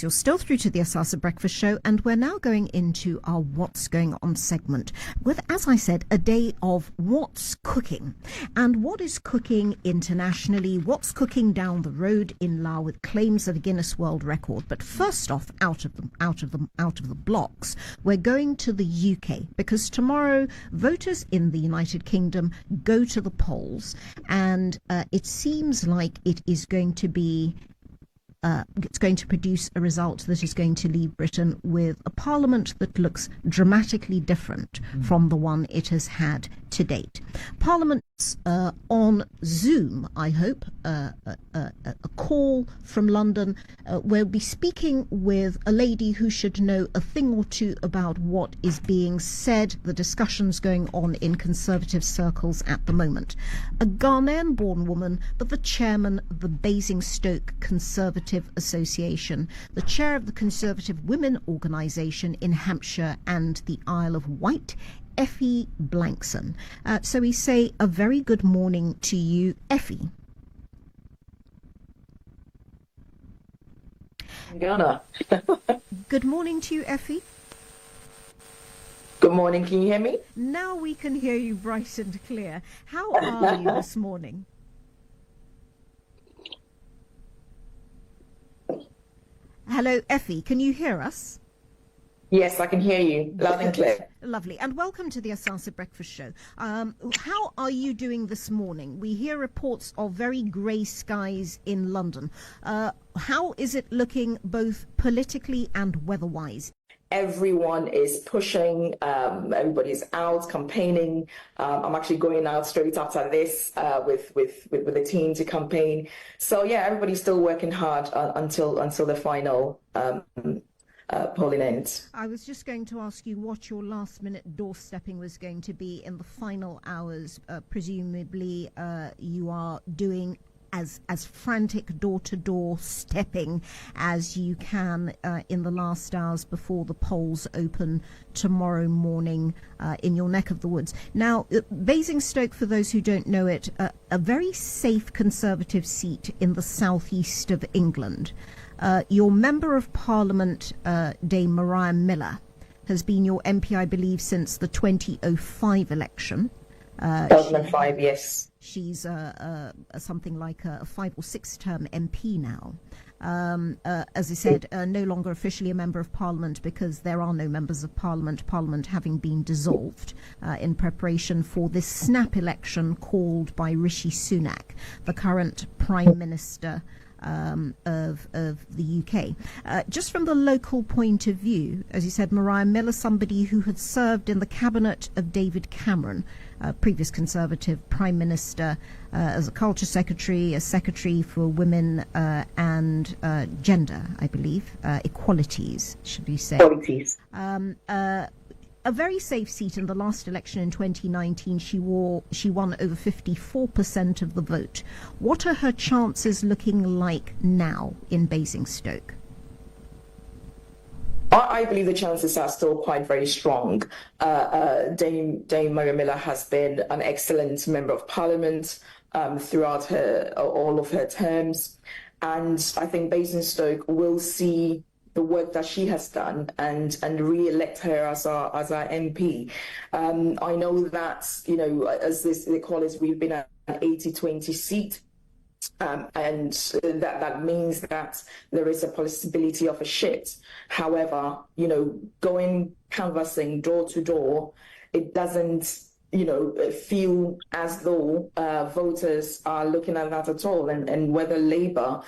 You're still through to the Asaase Breakfast Show, and we're now going into our What's Going On segment with, as I said, a day of what's cooking and what is cooking internationally, what's cooking down the road in Laos with claims of a Guinness World Record. But first off, out of the blocks, we're going to the UK because tomorrow voters in the United Kingdom go to the polls, and it seems like it is going to be it's going to produce a result that is going to leave Britain with a parliament that looks dramatically different from the one it has had to date. Parliament's on Zoom, I hope, a call from London. We'll be speaking with a lady who should know a thing or two about what is being said, the discussions going on in Conservative circles at the moment. A Ghanaian-born woman, but the chairman of the Basingstoke Conservative Association, the chair of the Conservative Women Organisation in Hampshire and the Isle of Wight, Effie Blankson. So we say a very good morning to you, Effie. Ghana. Good morning to you, Effie. Good morning. Can you hear me? Now we can hear you bright and clear. How are you this morning? Hello, Effie. Can you hear us? Yes, I can hear you loud and clear. Lovely. And welcome to the Asaase Breakfast Show. How are you doing this morning? We hear reports of very grey skies in London. How is it looking both politically and weather-wise? Everyone is pushing. Everybody's out campaigning. I'm actually going out straight after this with the team to campaign. So yeah, everybody's still working hard until the final polling ends. I was just going to ask you what your last-minute doorstepping was going to be in the final hours. Presumably, you are doing as frantic door-to-door stepping as you can in the last hours before the polls open tomorrow morning in your neck of the woods. Now, Basingstoke, for those who don't know it, a very safe Conservative seat in the southeast of England. Your Member of Parliament, Dame Mariah Miller, has been your MP, I believe, since the 2005 election. 2005, yes. She's something like a 5 or 6 term MP now. As I said, no longer officially a Member of Parliament because there are no Members of Parliament, Parliament having been dissolved in preparation for this snap election called by Rishi Sunak, the current Prime Minister of the UK. Just from the local point of view, as you said, Mariah Miller, somebody who had served in the cabinet of David Cameron, previous Conservative Prime Minister, as a culture secretary, a secretary for women and gender, I believe, equalities, should we say. Equalities. A very safe seat in the last election in 2019. She won over 54% of the vote. What are her chances looking like now in Basingstoke? I believe the chances are still quite very strong. Dame Mariah Miller has been an excellent Member of Parliament throughout all of her terms, and I think Basingstoke will see the work that she has done and re-elect her as our MP. I know that, as they call it, we've been at an 80-20 seat. And that means that there is a possibility of a shift. However, going canvassing door to door, it doesn't feel as though voters are looking at that at all, and whether Labour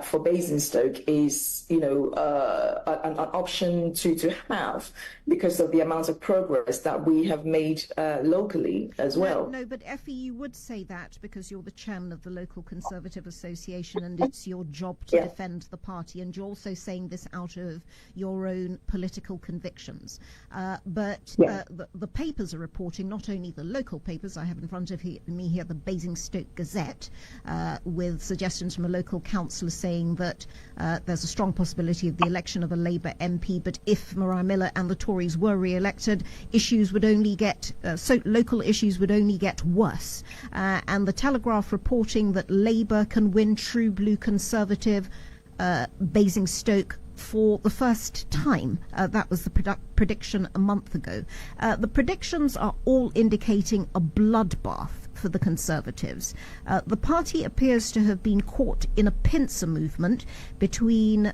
for Basingstoke is an option to have because of the amount of progress that we have made locally as well. No, but Effie, you would say that because you're the chairman of the local Conservative Association and it's your job to defend the party, and you're also saying this out of your own political convictions. But the papers are reporting, not only the local papers, I have in front of me here the Basingstoke Gazette, with suggestions from a local councillor saying that there's a strong possibility of the election of a Labour MP, but if Mariah Miller and the Tories were re-elected, issues would only get local issues would only get worse. And the Telegraph reporting that Labour can win true blue Conservative, Basingstoke for the first time. That was the prediction a month ago. The predictions are all indicating a bloodbath for the Conservatives. The party appears to have been caught in a pincer movement between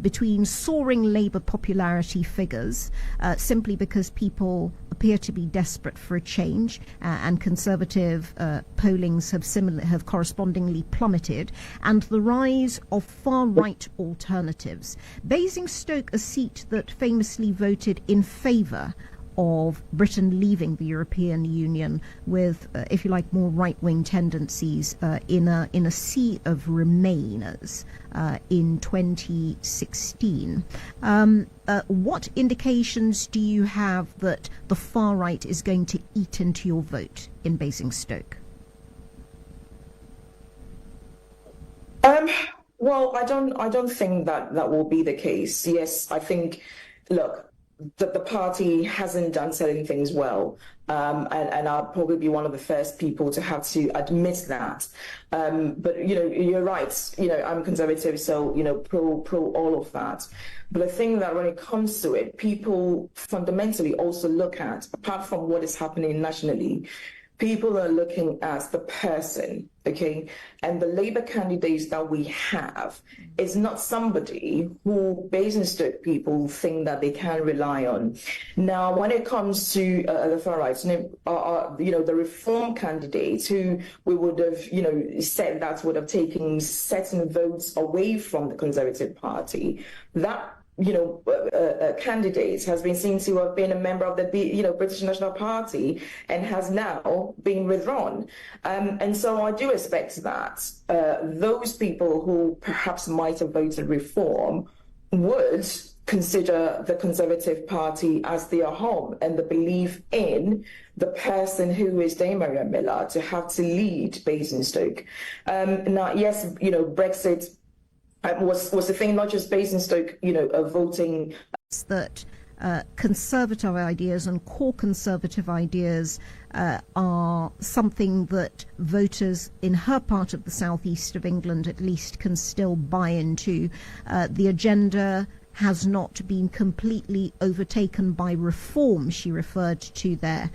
between soaring Labour popularity figures, simply because people appear to be desperate for a change, and Conservative pollings have correspondingly plummeted, and the rise of far-right alternatives. Basingstoke, a seat that famously voted in favour of Britain leaving the European Union, with, if you like, more right-wing tendencies in a sea of Remainers in 2016. What indications do you have that the far right is going to eat into your vote in Basingstoke? Well, I don't think that will be the case. Yes, I think, look, that the party hasn't done certain things well, and I'll probably be one of the first people to have to admit that. But you're right. I'm conservative, so pro all of that. But I think that when it comes to it, people fundamentally also look at, apart from what is happening nationally, people are looking at the person, okay? And the Labour candidates that we have is not somebody who Basingstoke people think that they can rely on. Now, when it comes to the far right, the Reform candidates who we would have, said that would have taken certain votes away from the Conservative Party, that candidate has been seen to have been a member of the British National Party and has now been withdrawn. And so I do expect that those people who perhaps might have voted Reform would consider the Conservative Party as their home, and the belief in the person who is Dame Mariam Miller to have to lead Basingstoke. Now, yes, Brexit was the thing, not just Basingstoke, voting. That conservative ideas and core conservative ideas are something that voters in her part of the southeast of England at least can still buy into. The agenda has not been completely overtaken by reform, she referred to there,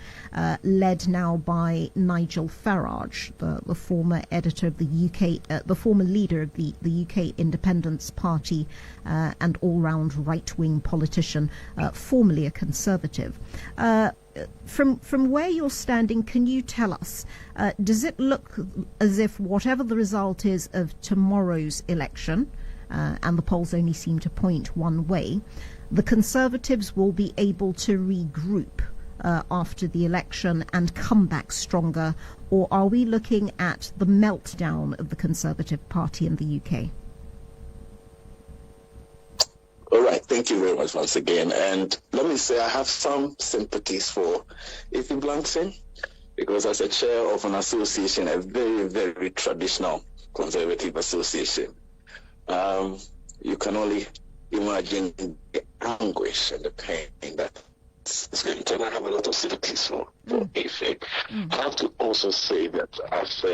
led now by Nigel Farage, the former editor of the UK, the former leader of the UK Independence Party, and all-round right-wing politician, formerly a Conservative. From where you're standing, can you tell us, does it look as if whatever the result is of tomorrow's election, and the polls only seem to point one way, the Conservatives will be able to regroup after the election and come back stronger? Or are we looking at the meltdown of the Conservative Party in the UK? All right, thank you very much once again. And let me say I have some sympathies for Ify Blankson, because as a chair of an association, a very, very traditional conservative association, you can only imagine the anguish and the pain that it's going to. And I have a lot of sympathies for Ify. I have to also say that as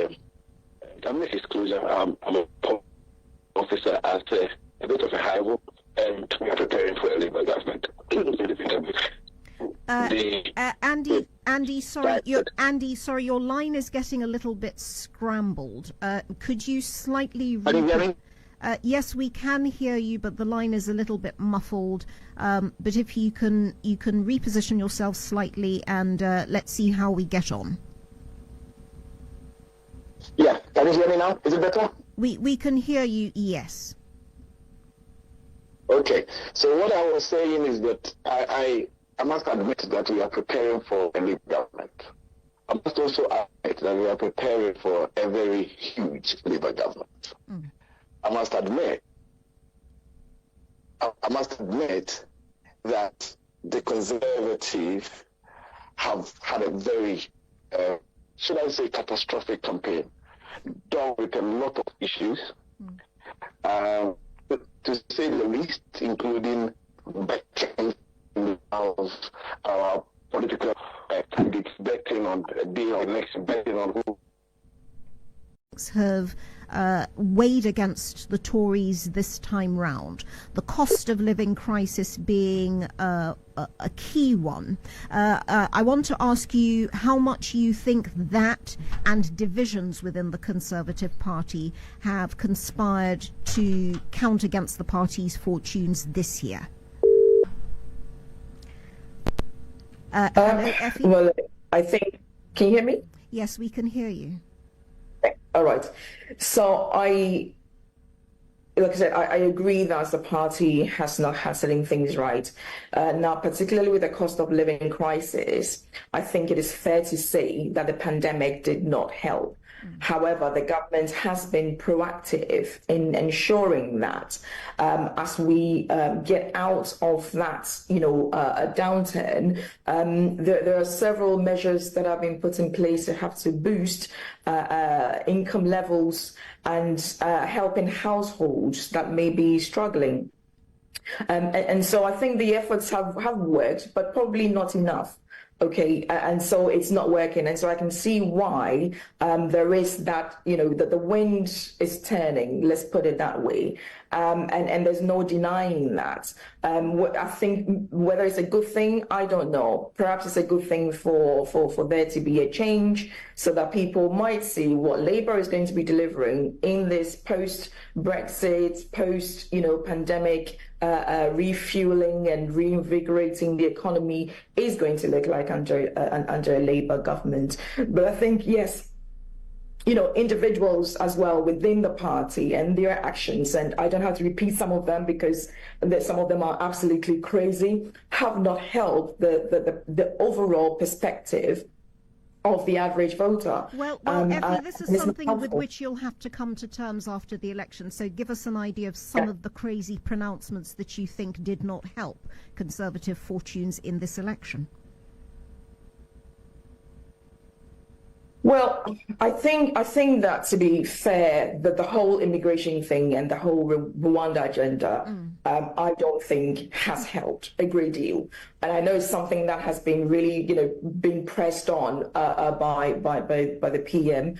I'm a disclosure, I'm a officer at a bit of a high level, and we are preparing for a Labour government. Andy, sorry, your line is getting a little bit scrambled. Could you slightly? Can you hear me? Yes, we can hear you, but the line is a little bit muffled. But if you can reposition yourself slightly, and let's see how we get on. Yeah, can you hear me now? Is it better? We can hear you. Yes. Okay. So what I was saying is that I must admit that we are preparing for a Labour government. I must also admit that we are preparing for a very huge Labour government. I must admit that the Conservatives have had a very, should I say, catastrophic campaign, done with a lot of issues, to say the least, including backing of our political candidates, betting on a deal, next betting on who have weighed against the Tories this time round, the cost of living crisis being a key one. I want to ask you how much you think that and divisions within the Conservative Party have conspired to count against the party's fortunes this year. Hello, Effie? Well, I think, can you hear me? Yes, we can hear you. All right. So like I said, I agree that the party has not handling things right. Now, particularly with the cost of living crisis, I think it is fair to say that the pandemic did not help. However, the government has been proactive in ensuring that as we get out of that, a downturn, there are several measures that have been put in place to have to boost income levels and helping households that may be struggling. And so I think the efforts have worked, but probably not enough. Okay, and so it's not working, and so I can see why there is that, that the wind is turning, let's put it that way, and there's no denying that. I think whether it's a good thing, I don't know. Perhaps it's a good thing for there to be a change so that people might see what Labour is going to be delivering in this post-Brexit, post-pandemic refueling and reinvigorating the economy is going to look like under a Labour government. But I think, yes, individuals as well within the party and their actions, and I don't have to repeat some of them because some of them are absolutely crazy, have not helped the overall perspective of the average voter. Well, Effie, this is something with which you'll have to come to terms after the election. So give us an idea of some of the crazy pronouncements that you think did not help Conservative fortunes in this election. Well, I think that, to be fair, that the whole immigration thing and the whole Rwanda agenda, I don't think has helped a great deal. And I know it's something that has been really, been pressed on by the PM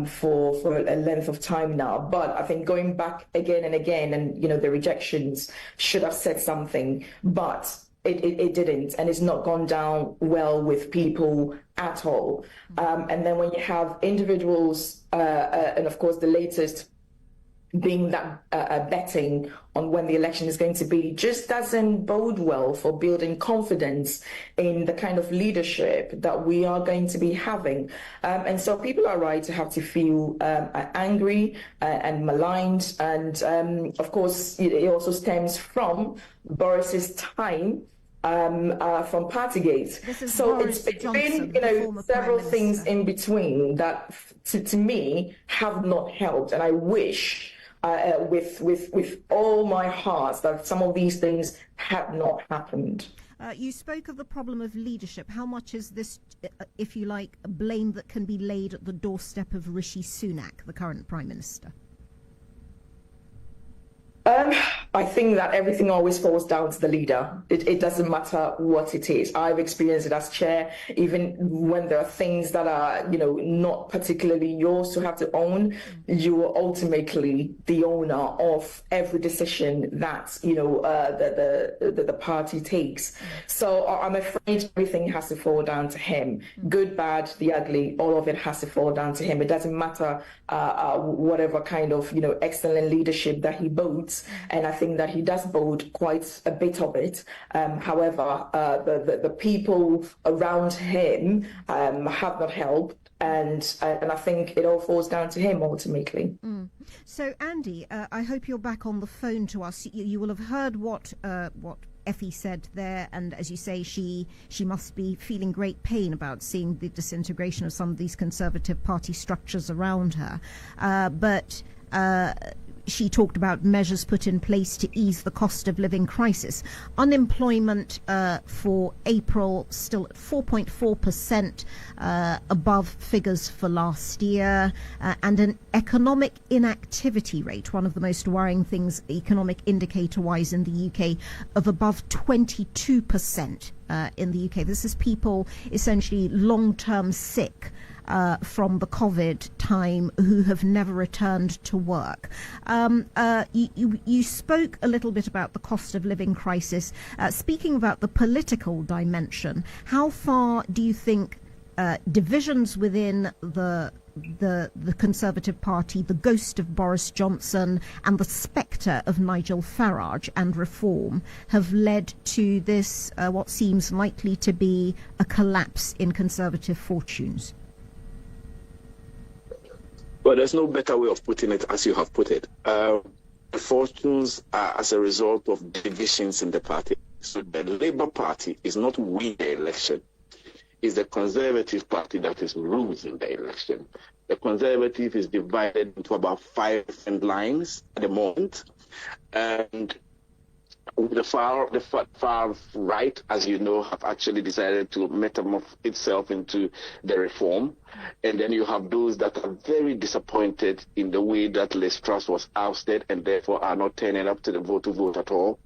for a length of time now. But I think going back again and again, and the rejections should have said something, but it didn't, and it's not gone down well with people at all. And then when you have individuals, and of course the latest being that betting on when the election is going to be, just doesn't bode well for building confidence in the kind of leadership that we are going to be having. And so people are right to have to feel angry and maligned. And of course, it also stems from Boris's time from Partygate. So it's been, several things in between that, to me, have not helped. And I wish, with all my heart, that some of these things had not happened. You spoke of the problem of leadership. How much is this, if you like, blame that can be laid at the doorstep of Rishi Sunak, the current Prime Minister? I think that everything always falls down to the leader. It doesn't matter what it is. I've experienced it as chair, even when there are things that are, not particularly yours to have to own, you are ultimately the owner of every decision that, the party takes. So I'm afraid everything has to fall down to him. Good, bad, the ugly, all of it has to fall down to him. It doesn't matter whatever kind of, excellent leadership that he boasts. And I think that he does bold quite a bit of it. However, the people around him have not helped. And I think it all falls down to him ultimately. So, Andy, I hope you're back on the phone to us. You will have heard what Effie said there, and as you say, she must be feeling great pain about seeing the disintegration of some of these Conservative Party structures around her. But she talked about measures put in place to ease the cost of living crisis. Unemployment for April still at 4.4%, above figures for last year, and an economic inactivity rate, one of the most worrying things economic indicator-wise in the UK, of above 22% in the UK. This is people essentially long-term sick. from the COVID time who have never returned to work. You spoke a little bit about the cost of living crisis. Speaking about the political dimension, how far do you think divisions within the Conservative Party, the ghost of Boris Johnson and the spectre of Nigel Farage and reform have led to this, what seems likely to be a collapse in Conservative fortunes? Well, there's no better way of putting it as you have put it. The fortunes are as a result of divisions in the party. So the Labour Party is not winning the election. It's the Conservative Party that is losing the election. The Conservative is divided into about 5 different lines at the moment. And the far right, as you know, have actually decided to metamorph itself into the reform. And then you have those that are very disappointed in the way that Xtra was ousted and therefore are not turning up to the vote to vote at all.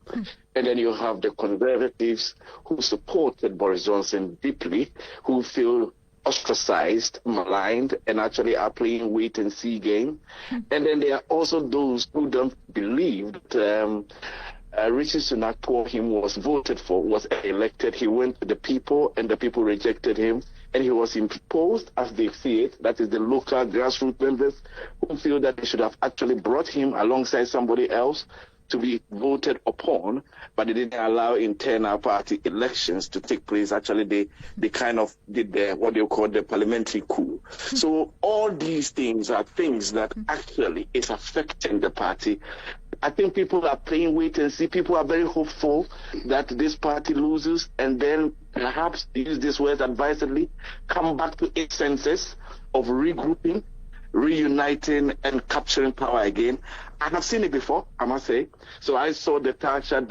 And then you have the Conservatives who supported Boris Johnson deeply, who feel ostracized, maligned, and actually are playing wait and see game. And then there are also those who don't believe that Rishi Sunak, who him was voted for, was elected. He went to the people and the people rejected him. And he was imposed, as they see it, that is the local grassroots members who feel that they should have actually brought him alongside somebody else to be voted upon, but they didn't allow internal party elections to take place. Actually, they kind of did what they call the parliamentary coup. So all these things are things that actually is affecting the party. I think people are playing wait and see. People are very hopeful that this party loses and then perhaps, use this word advisedly, come back to its senses of regrouping, reuniting and capturing power again. I have seen it before, I must say. So I saw the Thatcher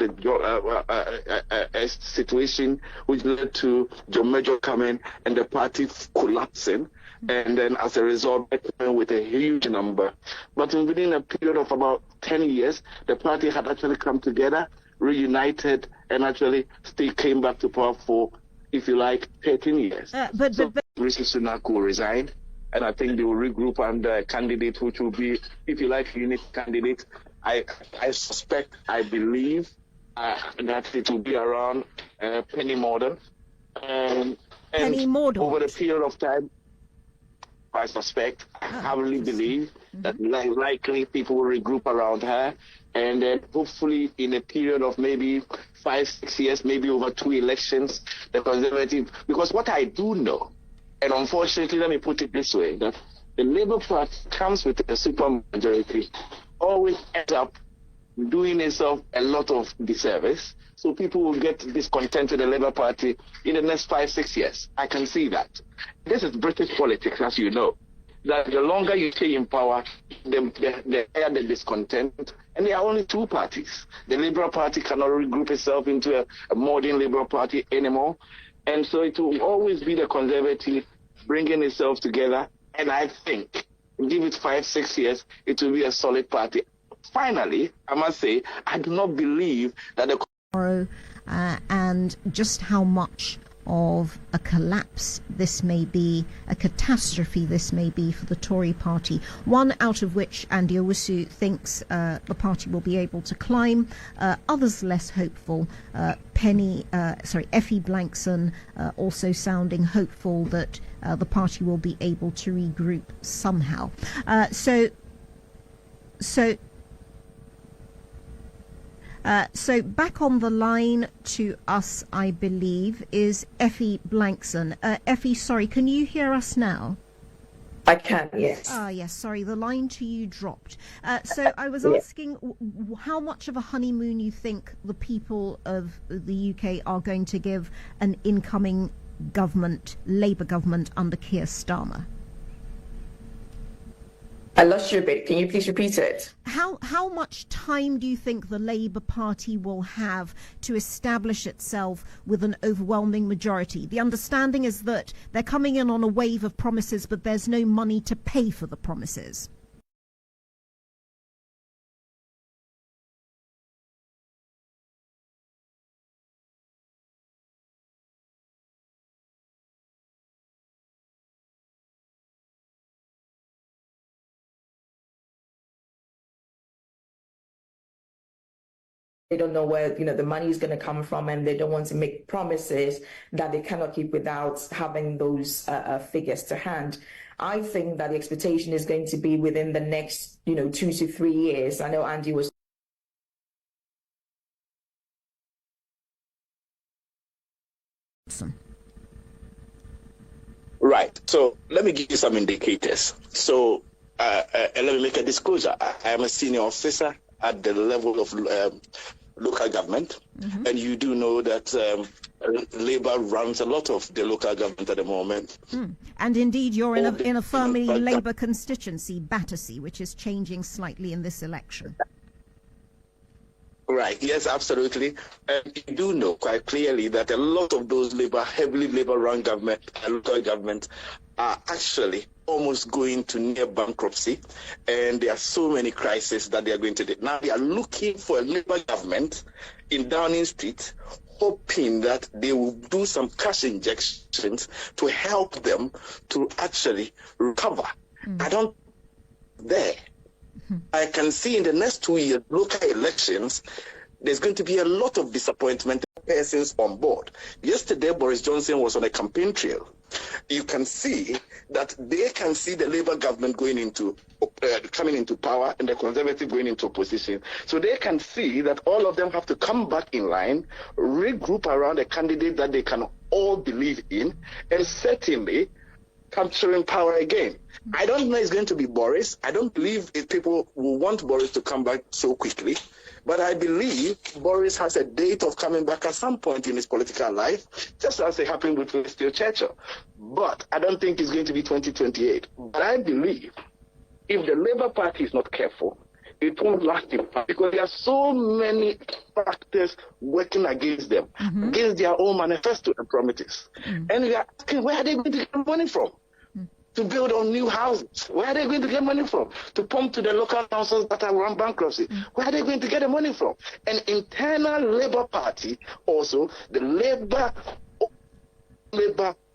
situation which led to John Major coming and the party collapsing. And then as a result, with a huge number. But within a period of about 10 years, the party had actually come together, reunited, and actually still came back to power for, if you like, 13 years. But Rishi Sunak will resign. And I think they will regroup under a candidate which will be, if you like, a unique candidate. I suspect, I believe that it will be around Penny Mordaunt. And Penny Mordaunt. Over the period of time, I suspect, I heavily believe that likely people will regroup around her. And then hopefully in a period of maybe 5-6 years, maybe over 2 elections, the Conservative, because what I do know, and unfortunately, let me put it this way, that the Labour Party comes with a super majority, always ends up doing itself a lot of disservice. So people will get discontent with the Labour Party in the next 5-6 years. I can see that. This is British politics, as you know. That the longer you stay in power, the higher the discontent. And there are only 2 parties. The Liberal Party cannot regroup itself into a modern Liberal Party anymore. And so it will always be the Conservative bringing itself together. And I think, give it 5-6 years, it will be a solid party. Finally, I must say, I do not believe that the and just how much of a collapse this may be, a catastrophe this may be for the Tory party, one out of which Andy Owusu thinks the party will be able to climb, others less hopeful. Effie Blankson also sounding hopeful that the party will be able to regroup somehow. So back on the line to us, I believe, is Effie Blankson. Effie, sorry, can you hear us now? I can, yes. Yes, sorry, the line to you dropped. So I was asking how much of a honeymoon you think the people of the UK are going to give an incoming government, Labour government under Keir Starmer. I lost you a bit. Can you please repeat it? How much time do you think the Labour Party will have to establish itself with an overwhelming majority? The understanding is that they're coming in on a wave of promises, but there's no money to pay for the promises. They don't know where the money is going to come from, and they don't want to make promises that they cannot keep without having those figures to hand. I think that the expectation is going to be within the next 2 to 3 years. I know Andy was Right. So let me give you some indicators. So let me make a disclosure. I am a senior officer at the level of local government, and you do know that Labour runs a lot of the local government at the moment. And indeed, you're in a firmly Labour constituency, Battersea, which is changing slightly in this election. Right. Yes, absolutely. And you do know quite clearly that a lot of those heavily Labour-run local governments are actually almost going to near bankruptcy, and there are so many crises that they are going to do. Now they are looking for a Labour government in Downing Street, hoping that they will do some cash injections to help them to actually recover. I don't there. I can see in the next 2 years, local elections, there's going to be a lot of disappointment persons on board. Yesterday, Boris Johnson was on a campaign trail. You can see that they can see the Labour government coming into power and the Conservative going into opposition. So they can see that all of them have to come back in line, regroup around a candidate that they can all believe in, and certainly capturing power again. I don't know it's going to be Boris. I don't believe if people will want Boris to come back so quickly, but I believe Boris has a date of coming back at some point in his political life, just as it happened with Winston Churchill. But I don't think it's going to be 2028. But I believe if the Labour Party is not careful, it won't last in power, because there are so many factors working against them, against their own manifesto and promises. And we are asking, where are they going to get money from? To build on new houses? Where are they going to get money from? To pump to the local councils that are run bankruptcy? Where are they going to get the money from? An internal Labour Party, also, the Labour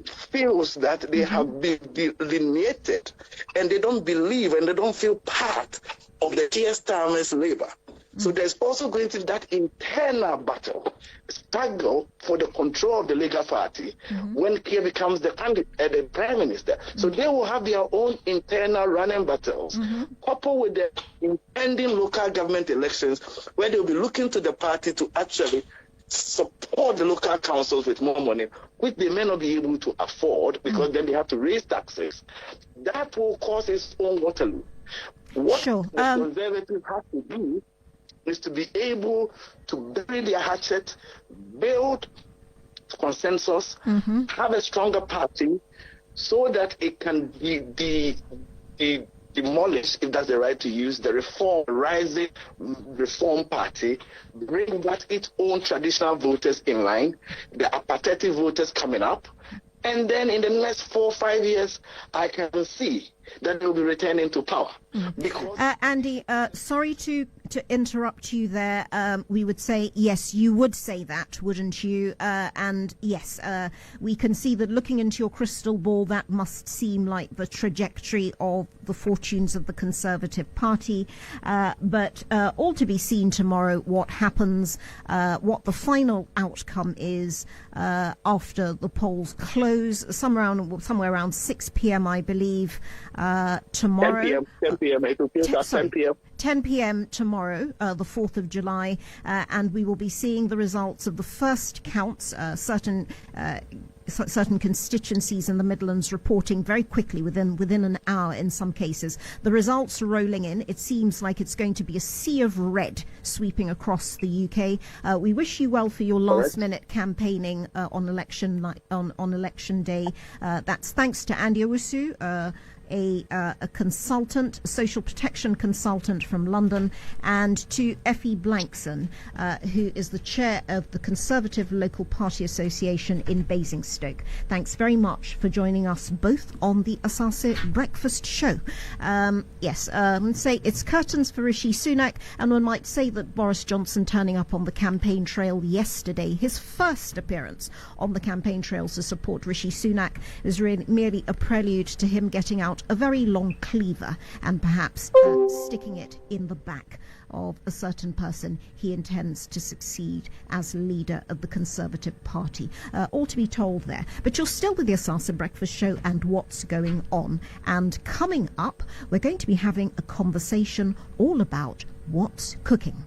feels that they have been delineated, and they don't believe and they don't feel part of the Keir Starmer's Labour. So there's also going to be that internal battle, struggle for the control of the Labour Party when Keir becomes the Prime Minister. So they will have their own internal running battles, coupled with the impending local government elections, where they'll be looking to the party to actually support the local councils with more money, which they may not be able to afford, because then they have to raise taxes. That will cause its own Waterloo. What the Conservatives have to do is to be able to bury their hatchet, build consensus, have a stronger party, so that it can be demolish, if that's the right to use, the rising reform party, bring back its own traditional voters in line, the apathetic voters coming up, and then in the next 4 or 5 years, I can see that they'll be returning to power. Because Andy, sorry to interrupt you there. We would say, yes, you would say that, wouldn't you? And yes, we can see that looking into your crystal ball, that must seem like the trajectory of the fortunes of the Conservative Party. But all to be seen tomorrow, what happens, what the final outcome is after the polls close, somewhere around 6 p.m., I believe, tomorrow. 10 p.m. It will be 10 p.m. 10 p.m. tomorrow, the 4th of July, and we will be seeing the results of the first counts, certain constituencies in the Midlands reporting very quickly, within an hour in some cases. The results are rolling in. It seems like it's going to be a sea of red sweeping across the UK. We wish you well for your last-minute campaigning on election day. That's thanks to Andy Owusu, a consultant, a social protection consultant from London, and to Effie Blankson, who is the chair of the Conservative Local Party Association in Basingstoke. Thanks very much for joining us both on the Asaase Breakfast Show. Yes, say it's curtains for Rishi Sunak, and one might say that Boris Johnson turning up on the campaign trail yesterday, his first appearance on the campaign trail to support Rishi Sunak, is really merely a prelude to him getting out a very long cleaver and perhaps sticking it in the back of a certain person he intends to succeed as leader of the Conservative Party. All to be told there. But you're still with the Asaase Breakfast Show and what's going on. And coming up, we're going to be having a conversation all about what's cooking.